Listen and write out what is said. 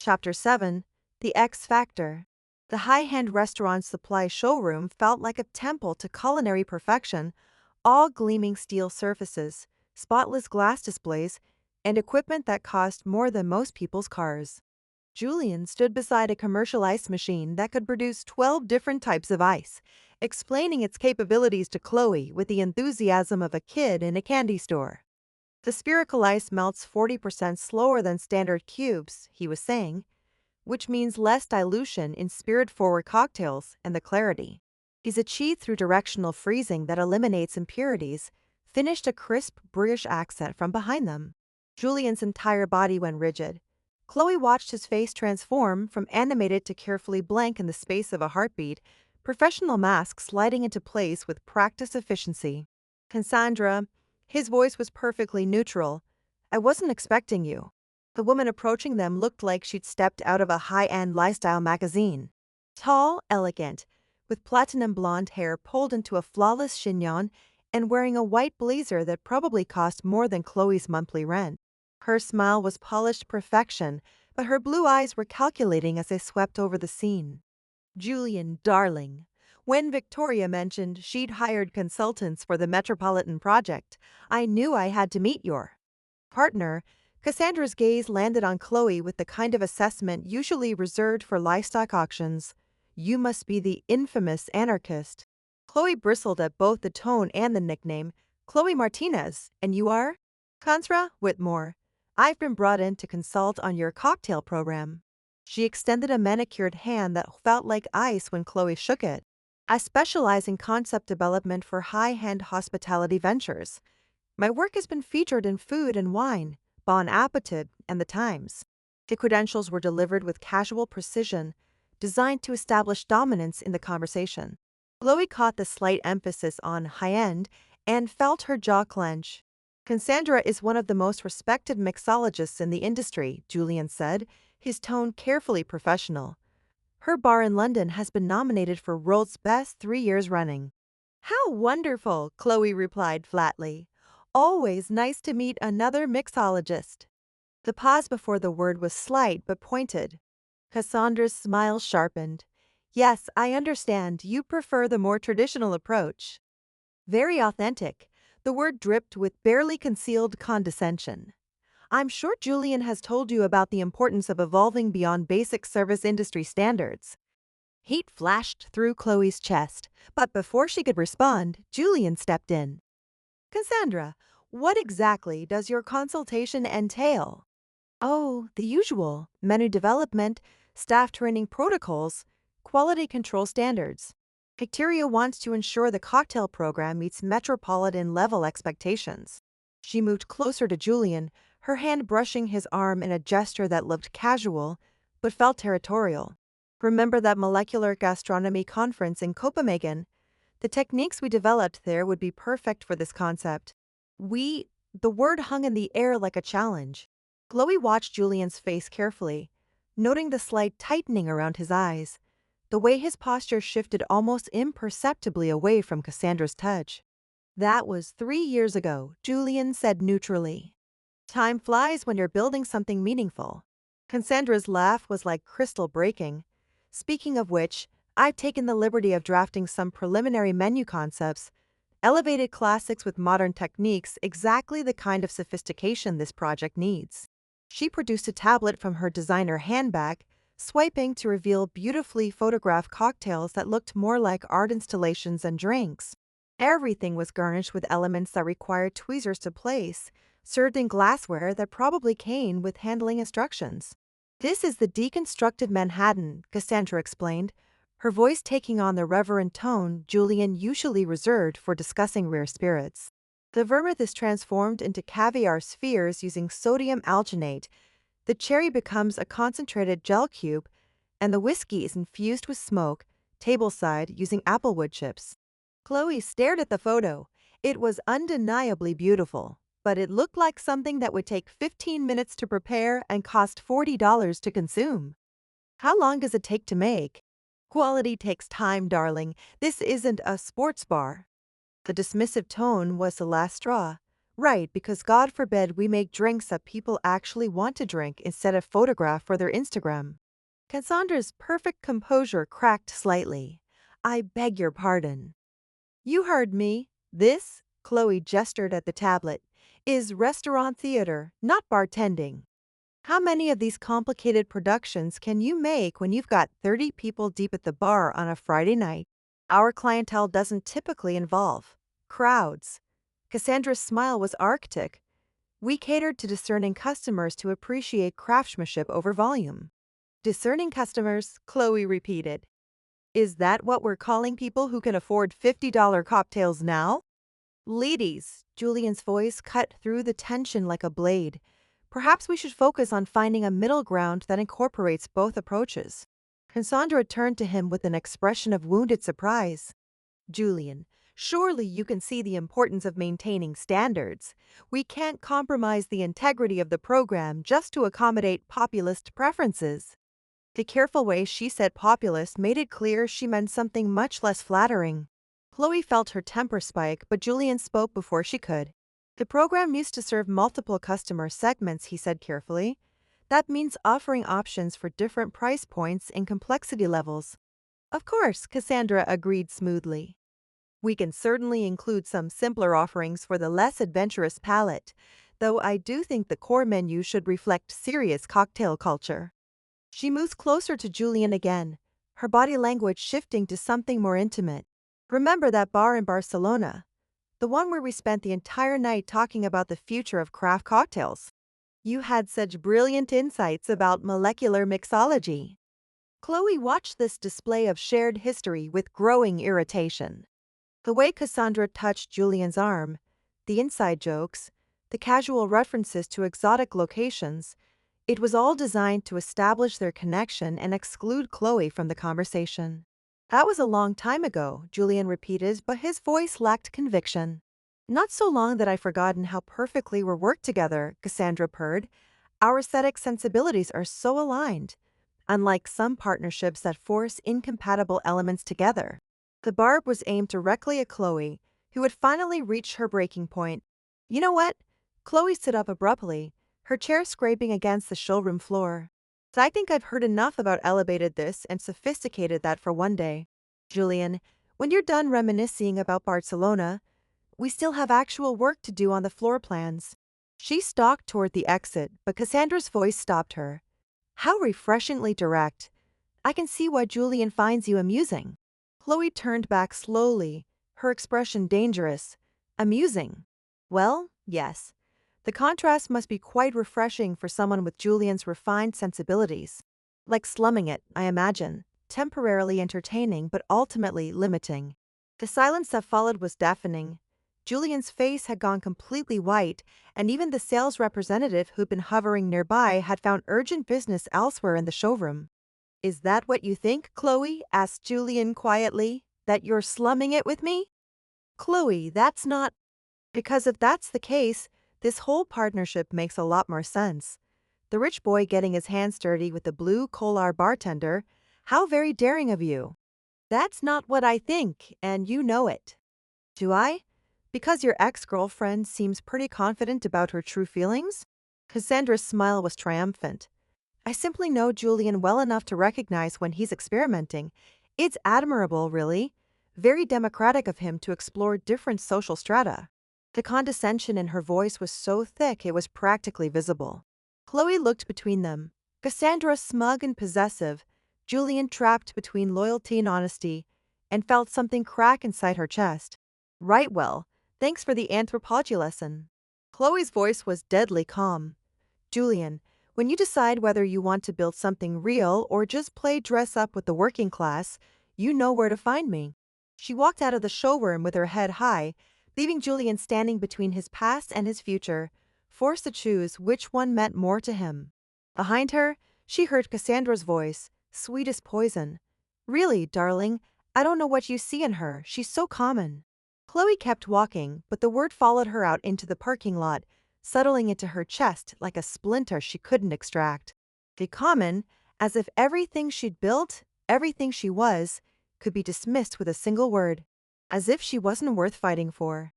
Chapter 7. The X Factor. The high-end restaurant supply showroom felt like a temple to culinary perfection, all gleaming steel surfaces, spotless glass displays, and equipment that cost more than most people's cars. Julian stood beside a commercial ice machine that could produce 12 different types of ice, explaining its capabilities to Chloe with the enthusiasm of a kid in a candy store. The spherical ice melts 40% slower than standard cubes, he was saying, which means less dilution in spirit-forward cocktails and the clarity is achieved through directional freezing that eliminates impurities, finished a crisp British accent from behind them. Julian's entire body went rigid. Chloe watched his face transform from animated to carefully blank in the space of a heartbeat, professional mask sliding into place with practiced efficiency. Cassandra, his voice was perfectly neutral. I wasn't expecting you. The woman approaching them looked like she'd stepped out of a high-end lifestyle magazine. Tall, elegant, with platinum blonde hair pulled into a flawless chignon and wearing a white blazer that probably cost more than Chloe's monthly rent. Her smile was polished perfection, but her blue eyes were calculating as they swept over the scene. Julian, darling. When Victoria mentioned she'd hired consultants for the Metropolitan project, I knew I had to meet your partner. Cassandra's gaze landed on Chloe with the kind of assessment usually reserved for livestock auctions. You must be the infamous anarchist. Chloe bristled at both the tone and the nickname. Chloe Martinez, and you are? Contra Whitmore. I've been brought in to consult on your cocktail program. She extended a manicured hand that felt like ice when Chloe shook it. I specialize in concept development for high-end hospitality ventures. My work has been featured in Food and Wine, Bon Appetit, and The Times. The credentials were delivered with casual precision, designed to establish dominance in the conversation. Chloe caught the slight emphasis on high-end and felt her jaw clench. Cassandra is one of the most respected mixologists in the industry, Julian said, his tone carefully professional. Her bar in London has been nominated for World's Best 3 years running. How wonderful, Chloe replied flatly. Always nice to meet another mixologist. The pause before the word was slight but pointed. Cassandra's smile sharpened. Yes, I understand. You prefer the more traditional approach. Very authentic. The word dripped with barely concealed condescension. I'm sure Julian has told you about the importance of evolving beyond basic service industry standards. Heat flashed through Chloe's chest, but before she could respond, Julian stepped in. Cassandra, what exactly does your consultation entail? Oh, the usual. Menu development, staff training protocols, quality control standards. Victoria wants to ensure the cocktail program meets metropolitan-level expectations. She moved closer to Julian, her hand brushing his arm in a gesture that looked casual, but felt territorial. Remember that molecular gastronomy conference in Copenhagen? The techniques we developed there would be perfect for this concept. The word hung in the air like a challenge. Chloe watched Julian's face carefully, noting the slight tightening around his eyes, the way his posture shifted almost imperceptibly away from Cassandra's touch. That was 3 years ago, Julian said neutrally. Time flies when you're building something meaningful. Cassandra's laugh was like crystal breaking. Speaking of which, I've taken the liberty of drafting some preliminary menu concepts, elevated classics with modern techniques, exactly the kind of sophistication this project needs. She produced a tablet from her designer handbag, swiping to reveal beautifully photographed cocktails that looked more like art installations and drinks. Everything was garnished with elements that required tweezers to place, served in glassware that probably came with handling instructions. This is the deconstructed Manhattan, Cassandra explained, her voice taking on the reverent tone Julian usually reserved for discussing rare spirits. The vermouth is transformed into caviar spheres using sodium alginate. The cherry becomes a concentrated gel cube, and the whiskey is infused with smoke, tableside using applewood chips. Chloe stared at the photo. It was undeniably beautiful, but it looked like something that would take 15 minutes to prepare and cost $40 to consume. How long does it take to make? Quality takes time, darling. This isn't a sports bar. The dismissive tone was the last straw. Right, because God forbid we make drinks that people actually want to drink instead of photograph for their Instagram. Cassandra's perfect composure cracked slightly. I beg your pardon. You heard me. This, Chloe gestured at the tablet, is restaurant theater, not bartending. How many of these complicated productions can you make when you've got 30 people deep at the bar on a Friday night? Our clientele doesn't typically involve crowds. Cassandra's smile was arctic. We catered to discerning customers to appreciate craftsmanship over volume. Discerning customers, Chloe repeated. Is that what we're calling people who can afford $50 cocktails now? Ladies, Julian's voice cut through the tension like a blade. Perhaps we should focus on finding a middle ground that incorporates both approaches. Cassandra turned to him with an expression of wounded surprise. Julian, surely you can see the importance of maintaining standards. We can't compromise the integrity of the program just to accommodate populist preferences. The careful way she said populist made it clear she meant something much less flattering. Chloe felt her temper spike, but Julian spoke before she could. The program used to serve multiple customer segments, he said carefully. That means offering options for different price points and complexity levels. Of course, Cassandra agreed smoothly. We can certainly include some simpler offerings for the less adventurous palate, though I do think the core menu should reflect serious cocktail culture. She moved closer to Julian again, her body language shifting to something more intimate. Remember that bar in Barcelona? The one where we spent the entire night talking about the future of craft cocktails. You had such brilliant insights about molecular mixology. Chloe watched this display of shared history with growing irritation. The way Cassandra touched Julian's arm, the inside jokes, the casual references to exotic locations, it was all designed to establish their connection and exclude Chloe from the conversation. That was a long time ago, Julian repeated, but his voice lacked conviction. Not so long that I've forgotten how perfectly we worked together, Cassandra purred. Our aesthetic sensibilities are so aligned, unlike some partnerships that force incompatible elements together. The barb was aimed directly at Chloe, who had finally reached her breaking point. You know what? Chloe stood up abruptly, her chair scraping against the showroom floor. I think I've heard enough about elevated this and sophisticated that for one day. Julian, when you're done reminiscing about Barcelona, we still have actual work to do on the floor plans. She stalked toward the exit, but Cassandra's voice stopped her. How refreshingly direct. I can see why Julian finds you amusing. Chloe turned back slowly, her expression dangerous. Amusing? Well, yes. The contrast must be quite refreshing for someone with Julian's refined sensibilities. Like slumming it, I imagine, temporarily entertaining but ultimately limiting. The silence that followed was deafening. Julian's face had gone completely white, and even the sales representative who'd been hovering nearby had found urgent business elsewhere in the showroom. Is that what you think, Chloe? Asked Julian quietly. That you're slumming it with me? Chloe, that's not… Because if that's the case, this whole partnership makes a lot more sense. The rich boy getting his hands dirty with the blue collar bartender. How very daring of you. That's not what I think, and you know it. Do I? Because your ex-girlfriend seems pretty confident about her true feelings? Cassandra's smile was triumphant. I simply know Julian well enough to recognize when he's experimenting. It's admirable, really. Very democratic of him to explore different social strata. The condescension in her voice was so thick it was practically visible. Chloe looked between them. Cassandra smug and possessive, Julian trapped between loyalty and honesty, and felt something crack inside her chest. Right, well, thanks for the anthropology lesson. Chloe's voice was deadly calm. Julian, when you decide whether you want to build something real or just play dress up with the working class, you know where to find me. She walked out of the showroom with her head high, leaving Julian standing between his past and his future, forced to choose which one meant more to him. Behind her, she heard Cassandra's voice, sweet as poison. Really, darling, I don't know what you see in her, she's so common. Chloe kept walking, but the word followed her out into the parking lot, settling into her chest like a splinter she couldn't extract. The common, as if everything she'd built, everything she was, could be dismissed with a single word. As if she wasn't worth fighting for.